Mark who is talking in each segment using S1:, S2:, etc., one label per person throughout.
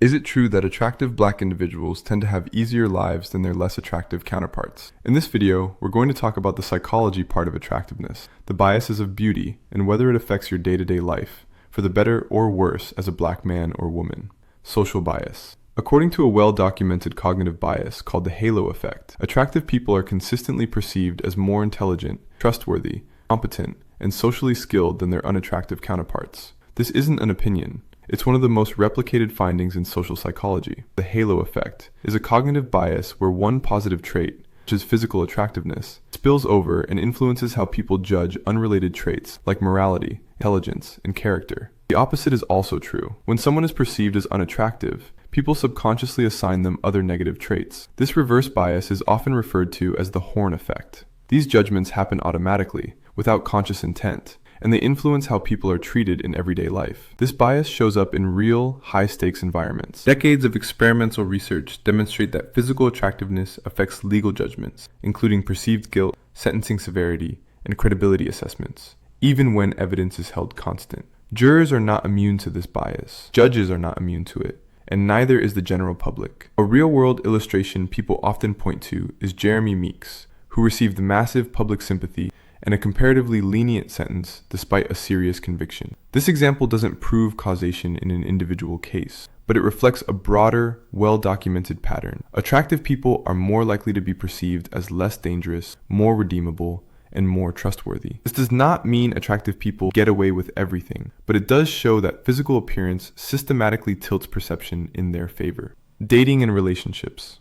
S1: Is it true that attractive black individuals tend to have easier lives than their less attractive counterparts? In this video, we're going to talk about the psychology part of attractiveness, the biases of beauty, and whether it affects your day-to-day life, for the better or worse as a black man or woman. Social bias. According to a well-documented cognitive bias called the halo effect, attractive people are consistently perceived as more intelligent, trustworthy, competent, and socially skilled than their unattractive counterparts. This isn't an opinion. It's one of the most replicated findings in social psychology. The halo effect is a cognitive bias where one positive trait, which is physical attractiveness, spills over and influences how people judge unrelated traits like morality, intelligence, and character. The opposite is also true. When someone is perceived as unattractive, people subconsciously assign them other negative traits. This reverse bias is often referred to as the horn effect. These judgments happen automatically, without conscious intent, and they influence how people are treated in everyday life. This bias shows up in real, high-stakes environments. Decades of experimental research demonstrate that physical attractiveness affects legal judgments, including perceived guilt, sentencing severity, and credibility assessments, even when evidence is held constant. Jurors are not immune to this bias. Judges are not immune to it, and neither is the general public. A real-world illustration people often point to is Jeremy Meeks, who received massive public sympathy and a comparatively lenient sentence despite a serious conviction. This example doesn't prove causation in an individual case, but it reflects a broader, well-documented pattern. Attractive people are more likely to be perceived as less dangerous, more redeemable, and more trustworthy. This does not mean attractive people get away with everything, but it does show that physical appearance systematically tilts perception in their favor. Dating and relationships.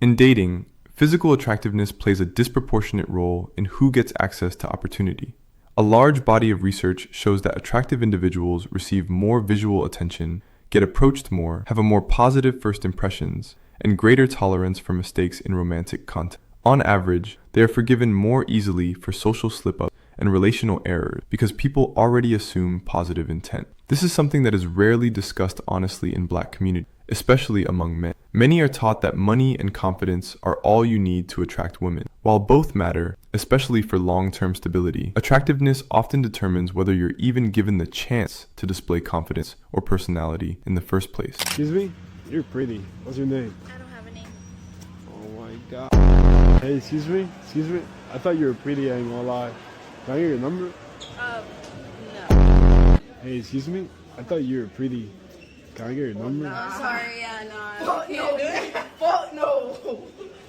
S1: In dating, physical attractiveness plays a disproportionate role in who gets access to opportunity. A large body of research shows that attractive individuals receive more visual attention, get approached more, have a more positive first impressions, and greater tolerance for mistakes in romantic context. On average, they are forgiven more easily for social slip-ups and relational errors because people already assume positive intent. This is something that is rarely discussed honestly in black communities, especially among men. Many are taught that money and confidence are all you need to attract women. While both matter, especially for long-term stability, attractiveness often determines whether you're even given the chance to display confidence or personality in the first place.
S2: Excuse me? You're pretty. What's your name?
S3: I don't have a name.
S2: Oh my god. Hey, excuse me? Excuse me? I thought you were pretty, I ain't gonna lie. Can I get your number?
S3: No.
S2: Hey, excuse me? I thought you were pretty. Can I get your number?
S3: I'm sorry, yeah, no.
S4: Fuck no. Fuck no.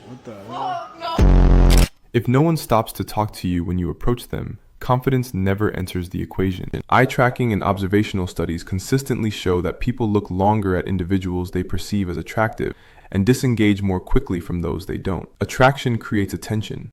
S2: What the hell?
S4: Fuck no.
S1: If no one stops to talk to you when you approach them, confidence never enters the equation. Eye tracking and observational studies consistently show that people look longer at individuals they perceive as attractive and disengage more quickly from those they don't. Attraction creates attention.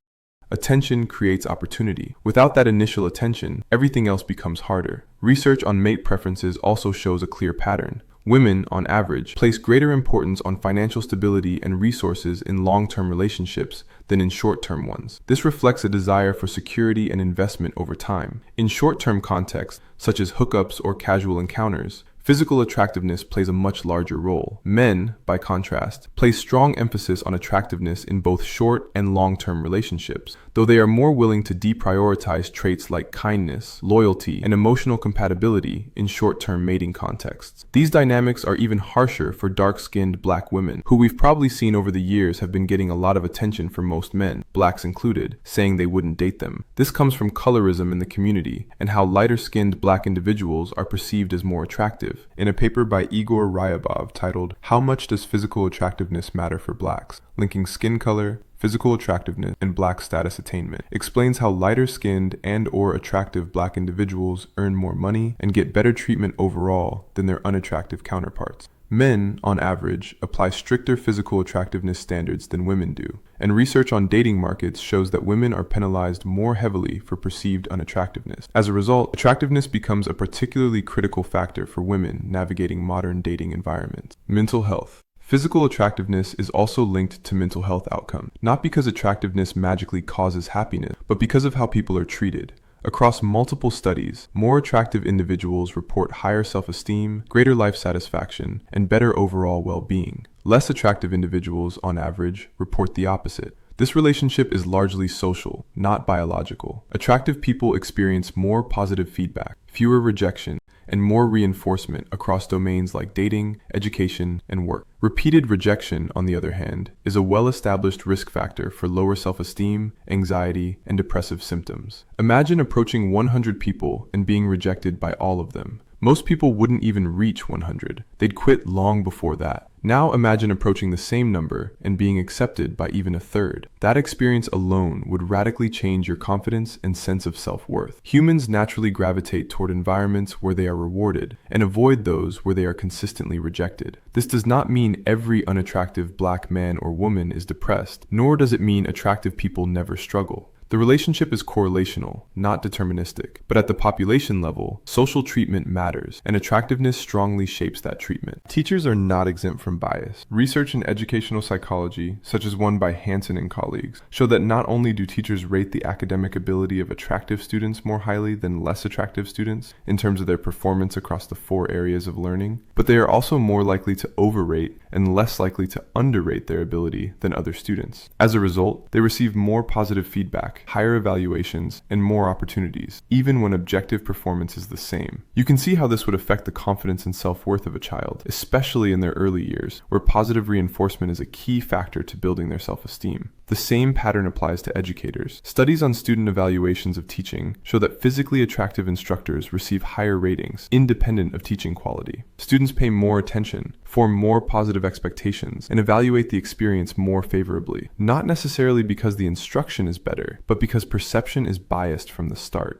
S1: Attention creates opportunity. Without that initial attention, everything else becomes harder. Research on mate preferences also shows a clear pattern. Women, on average, place greater importance on financial stability and resources in long-term relationships than in short-term ones. This reflects a desire for security and investment over time. In short-term contexts, such as hookups or casual encounters, physical attractiveness plays a much larger role. Men, by contrast, place strong emphasis on attractiveness in both short and long-term relationships, though they are more willing to deprioritize traits like kindness, loyalty, and emotional compatibility in short-term mating contexts. These dynamics are even harsher for dark-skinned black women, who we've probably seen over the years have been getting a lot of attention from most men, blacks included, saying they wouldn't date them. This comes from colorism in the community and how lighter-skinned black individuals are perceived as more attractive. In a paper by Igor Ryabov titled, "How Much Does Physical Attractiveness Matter for Blacks?" Linking skin color, physical attractiveness, and black status attainment, explains how lighter-skinned and/or attractive black individuals earn more money and get better treatment overall than their unattractive counterparts. Men, on average, apply stricter physical attractiveness standards than women do, and research on dating markets shows that women are penalized more heavily for perceived unattractiveness. As a result, attractiveness becomes a particularly critical factor for women navigating modern dating environments. Mental health. Physical attractiveness is also linked to mental health outcomes, not because attractiveness magically causes happiness, but because of how people are treated. Across multiple studies, more attractive individuals report higher self-esteem, greater life satisfaction, and better overall well-being. Less attractive individuals, on average, report the opposite. This relationship is largely social, not biological. Attractive people experience more positive feedback, fewer rejection, and more reinforcement across domains like dating, education, and work. Repeated rejection, on the other hand, is a well-established risk factor for lower self-esteem, anxiety, and depressive symptoms. Imagine approaching 100 people and being rejected by all of them. Most people wouldn't even reach 100. They'd quit long before that. Now imagine approaching the same number and being accepted by even a third. That experience alone would radically change your confidence and sense of self-worth. Humans naturally gravitate toward environments where they are rewarded and avoid those where they are consistently rejected. This does not mean every unattractive black man or woman is depressed, nor does it mean attractive people never struggle. The relationship is correlational, not deterministic, but at the population level, social treatment matters, and attractiveness strongly shapes that treatment. Teachers are not exempt from bias. Research in educational psychology, such as one by Hansen and colleagues, show that not only do teachers rate the academic ability of attractive students more highly than less attractive students in terms of their performance across the 4 areas of learning, but they are also more likely to overrate and less likely to underrate their ability than other students. As a result, they receive more positive feedback, higher evaluations, and more opportunities, even when objective performance is the same. You can see how this would affect the confidence and self-worth of a child, especially in their early years, where positive reinforcement is a key factor to building their self-esteem. The same pattern applies to educators. Studies on student evaluations of teaching show that physically attractive instructors receive higher ratings, independent of teaching quality. Students pay more attention, form more positive expectations, and evaluate the experience more favorably, not necessarily because the instruction is better, but because perception is biased from the start.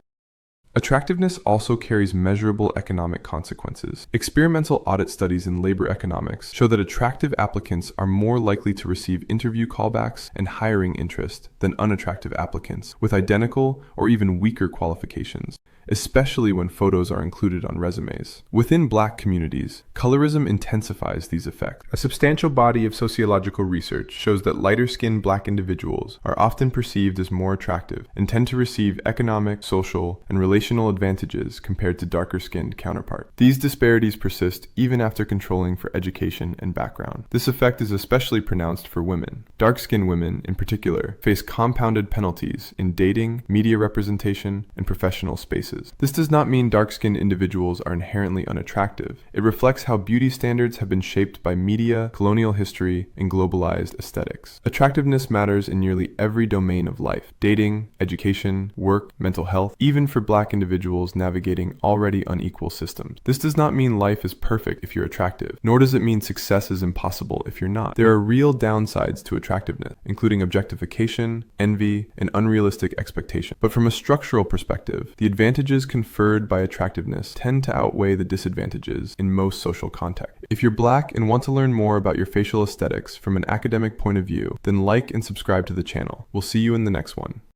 S1: Attractiveness also carries measurable economic consequences. Experimental audit studies in labor economics show that attractive applicants are more likely to receive interview callbacks and hiring interest than unattractive applicants with identical or even weaker qualifications, especially when photos are included on resumes. Within Black communities, colorism intensifies these effects. A substantial body of sociological research shows that lighter-skinned Black individuals are often perceived as more attractive and tend to receive economic, social, and relational advantages compared to darker-skinned counterparts. These disparities persist even after controlling for education and background. This effect is especially pronounced for women. Dark-skinned women, in particular, face compounded penalties in dating, media representation, and professional spaces. This does not mean dark-skinned individuals are inherently unattractive. It reflects how beauty standards have been shaped by media, colonial history, and globalized aesthetics. Attractiveness matters in nearly every domain of life: dating, education, work, mental health, even for Black individuals navigating already unequal systems. This does not mean life is perfect if you're attractive, nor does it mean success is impossible if you're not. There are real downsides to attractiveness, including objectification, envy, and unrealistic expectation. But from a structural perspective, the advantages conferred by attractiveness tend to outweigh the disadvantages in most social contexts. If you're Black and want to learn more about your facial aesthetics from an academic point of view, then like and subscribe to the channel. We'll see you in the next one.